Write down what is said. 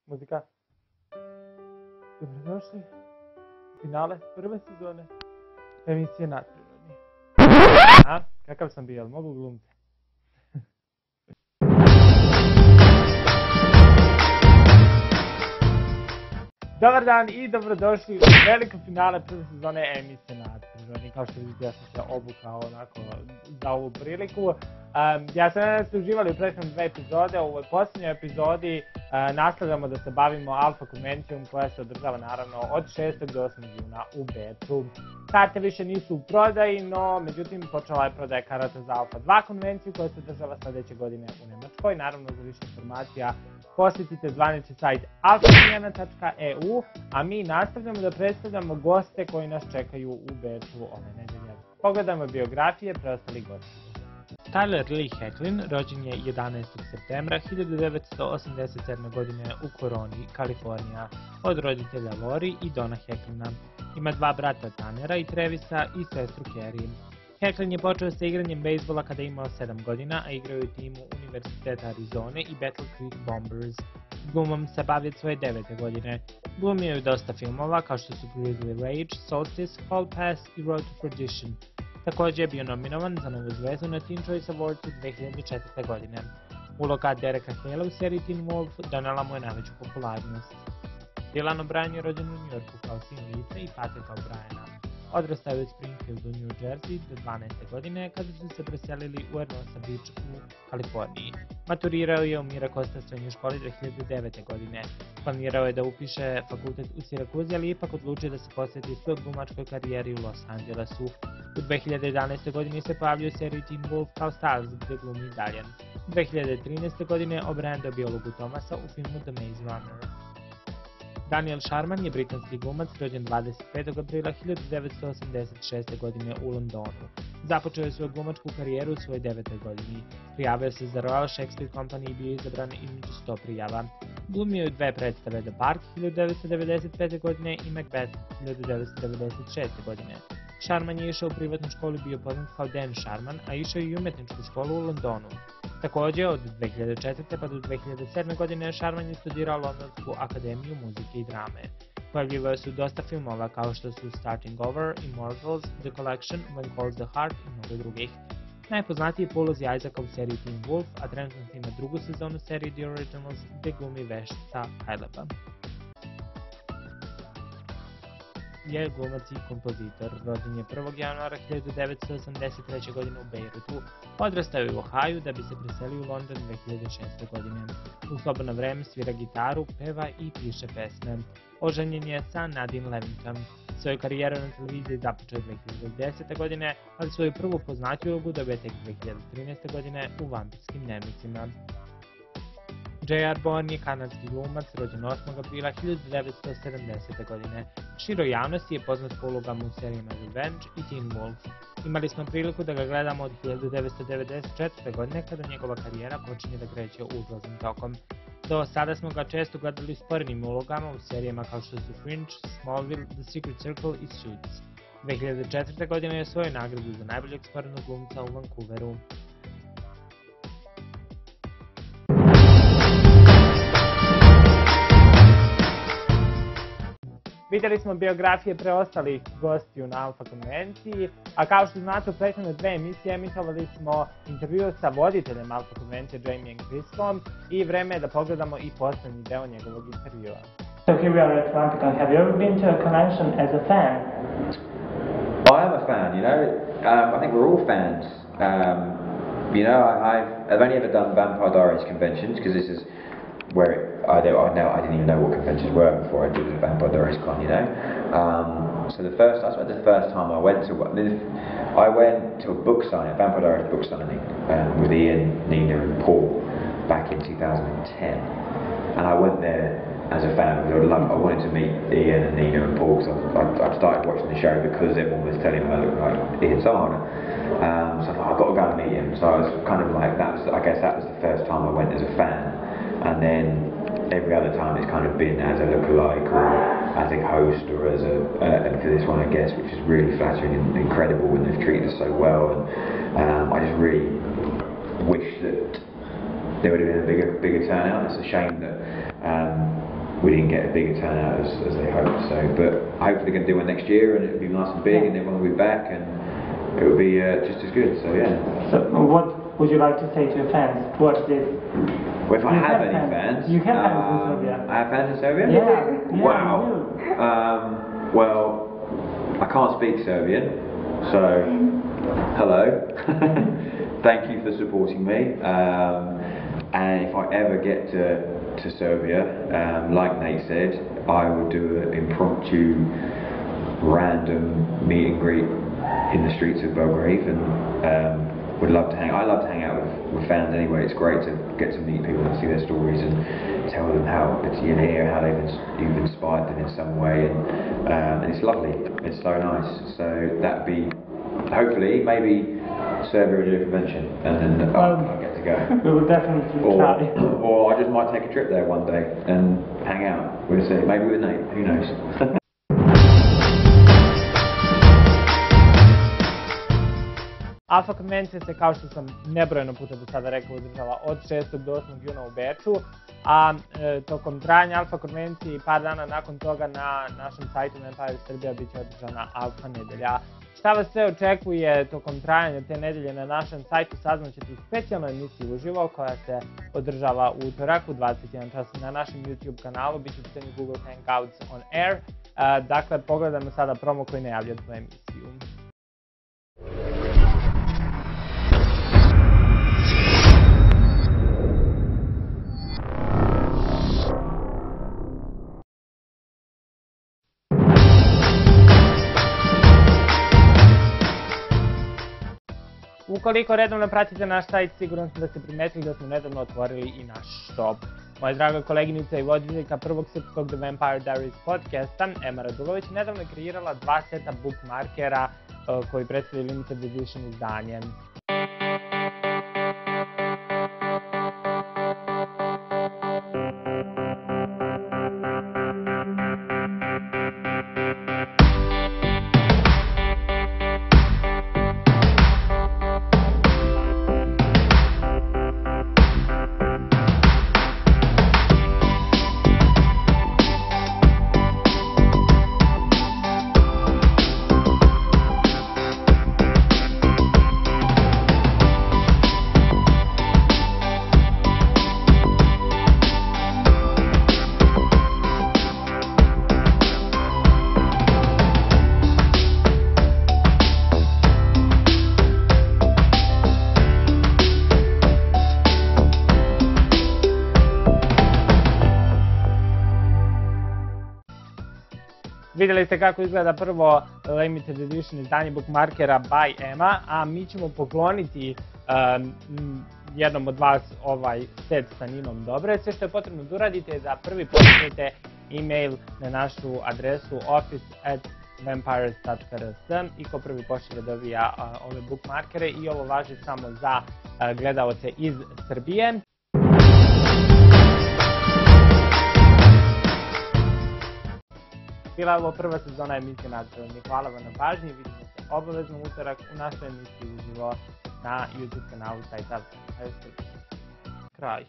Muzika. Dobrodošli u finale prve sezone emisije Nadprirodni. A, kakav sam bio, mogu glumiti? Dobar dan i dobrodošli u veliko finale prve sezone emisije Nadprirodni. Kao što vidite, ja sam se obukao onako za ovu priliku. Ja sam nadam da ste uživali u prethodne dve epizode. U ovoj posljednjoj epizodi nastavljamo da se bavimo Alfa konvencijom koja se održava naravno od 6. do 8. juna u Beču. Karte više nisu u prodaji, no međutim počela je prodaja karata za Alfa 2 konvenciju koja se održava sljedeće godine u Nemačkoj. Naravno, za više informacija posjetite zvanični sajt alfamijana.eu, a mi nastavljamo da predstavljamo goste koji nas čekaju u Beču ove nedelje. Pogledajmo biografije preostalih gosti. Tyler Lee Hoechlin rođen je 11. septembra 1987. godine u Coroni, Kalifornija, od roditelja Lori i Donna Hoechlina. Ima dva brata Tannera i Trevisa i sestru Carrie. Hoechlin je počeo sa igranjem bejsbola kada je imao 7 godina, a igrao je u timu Univerziteta Arizone i Battle Creek Bombers. Glumom se bavio svoje 9. godine. Glumio je dosta filmova kao što su Grizzly Rage, Solstice, Hall Pass i Road to Perdition. Također je bio nominovan za novu zvezdu na Teen Choice Awardsu 2004. godine. Uloga Dereka Hale u seriji Teen Wolf donela mu je najveću popularnost. Dylan O'Brien je rođen u New Yorku kao sin Lise i Patricka O'Briena. Odrastao je u Springfieldu, New Jersey do 12. godine kada su se preselili u Hermosa Beach u Kaliforniji. Maturirao je u Mira Costa srednjoj školi 2009. godine. Planirao je da upiše fakultet u Sirakuzi, ali ipak odlučio da se posveti svoj glumačkoj karijeri u Los Angelesu. U 2011. godini se pojavio u seriji Teen Wolf kao Stiles gdje glumi dalje. 2013. godine O'Brien dobio ulogu Thomasa u filmu The Maze Runner. Daniel Sharman je britanski glumac rođen 25. aprila 1986. godine u Londonu. Započeo je svoju glumačku karijeru u svojoj 9. godini. Prijavio se za Royal Shakespeare Company i bio izabran između 100 prijava. Glumio je dve predstave The Park 1995. godine i Macbeth 1996. godine. Sharman je išao u privatnu školu i bio poznat kao Dan Sharman, a išao je i umetničku školu u Londonu. Također, od 2004. pa do 2007. godine Sharman je studirao Londonsku akademiju muzike i drame. Pojavljivao su dosta filmova kao što su Starting Over, Immortals, The Collection, When Calls the Heart i mnogo drugih. Najpoznatiji po ulozi Isaaca u seriji Teen Wolf, a trenutno ima drugu sezonu seriji The Originals gdje glumi veštica Caleba. Je glumac i kompozitor. Rođen je 1. januara 1983. godine u Bejrutu. Odrastao je u Ohaju da bi se preselio u London 2006. godine. U slobodno vreme svira gitaru, peva i piše pesme. Oženjen je sa Nadine Levington. Svoju karijeru na televiziji započeo 2010. godine, ali svoju prvu poznatiju ulogu dobio tek 2013. godine u Vampirskim dnevnicima. J.R. Bourne je kanadski glumac, rođen 8. aprila 1970. godine. Široj javnosti je poznat po ulogama u serijama Revenge i Teen Wolf. Imali smo priliku da ga gledamo od 1994. godine kada njegova karijera počinje da kreće uzlaznim tokom. Do sada smo ga često gledali u sporednim ulogama u serijama kao što su Fringe, Smallville, The Secret Circle i Suits. 2004. godine je osvojio nagradu za najboljeg sporednog glumca u Vancouveru. Vidjeli smo biografije preostalih gostiju na Alfa konvenciji, a kao što znate u prethodne dve emisije emitovali smo intervju sa voditeljem Alfa konvencije Jamiem Crispom i vreme je da pogledamo i posljednji deo njegovog intervjua. So here we are at Atlantica. Have you ever been to a convention as a fan? I am a fan, you know. I think we're all fans. You know, I've only ever done Vampire Diaries conventions because this is where I didn't even know what conventions were before I did the Vampire Diaries con, you know. So the first time I went to a book signing, a Vampire Diaries book signing, with Ian, Nina and Paul back in 2010, and I went there as a fan because I wanted to meet Ian and Nina and Paul because I started watching the show because everyone was telling me I looked like Ian Sardner. So I thought I've got to go and meet him. So I was kind of like I guess that was the first time I went as a fan. And then every other time it's kind of been as a lookalike or as a host or as and for this one I guess, which is really flattering and incredible when they've treated us so well. And I just really wish that there would have been a bigger turnout. It's a shame that we didn't get a bigger turnout as they hoped. So, but hopefully they're going to do one next year, and it'll be nice and big, and everyone will be back, and it will be just as good. So yeah. So what would you like to say to your fans? Watch this. Well, if I have any fans, you have fans in Serbia. I have fans in Serbia? Yeah. Wow. Well, I can't speak Serbian, so hello. Thank you for supporting me. And if I ever get to Serbia, like Nate said, I will do an impromptu, random meet and greet in the streets of Belgrade, and would love to I love to hang out with fans anyway. It's great to get to meet people and see their stories and tell them how you hear how you've inspired them in some way, and it's lovely. It's so nice. So that'd be hopefully maybe Serbia will do a convention, and then I'll get to go. We will definitely try. Or I just might take a trip there one day and hang out. We'll see. Maybe with Nate. Who knows? Alfa konvencija se, kao što sam nebrojeno puta do sada rekao, održava od 6. do 8. juna u Beču, a tokom trajanja Alfa konvencije i par dana nakon toga na našem sajtu Vampire Serbia bit će održana Alfa nedelja. Šta vas sve očekuje tokom trajanja te nedelje na našem sajtu saznaćete u specijalnoj emisiji uživo koja se održava u utorak u 21 čas na našem YouTube kanalu, bit će u pitanju Google Hangouts on Air. Dakle, pogledajmo sada promo koji najavlja tu emisiju. Ukoliko redovno pratite naš sajt, sigurno smo da ste primetili da smo nedavno otvorili i naš shop. Moja draga koleginica i voditeljka prvog srpskog The Vampire Diaries podcasta, Ema Radulović, nedavno je kreirala 2 seta bookmarkera koji predstavljaju limited edition izdanje. Vidjeli ste kako izgleda prvo limited edition izdanje bookmarkera by Ema, a mi ćemo pokloniti jednom od vas ovaj set sa Ninom Dobre. Sve što je potrebno da uradite je da prvi pošaljete e-mail na našu adresu office@vampires.rs i ko prvi pošalje dobija ove bookmarkere, i ovo važi samo za gledaoce iz Srbije. Bila je ovo prva sezona emisije Nadprirodni. Hvala vam na pažnji, vidimo se obavezno utorak u našoj emisiji uživo na YouTube kanalu sajta Vampire Serbia. Kraj.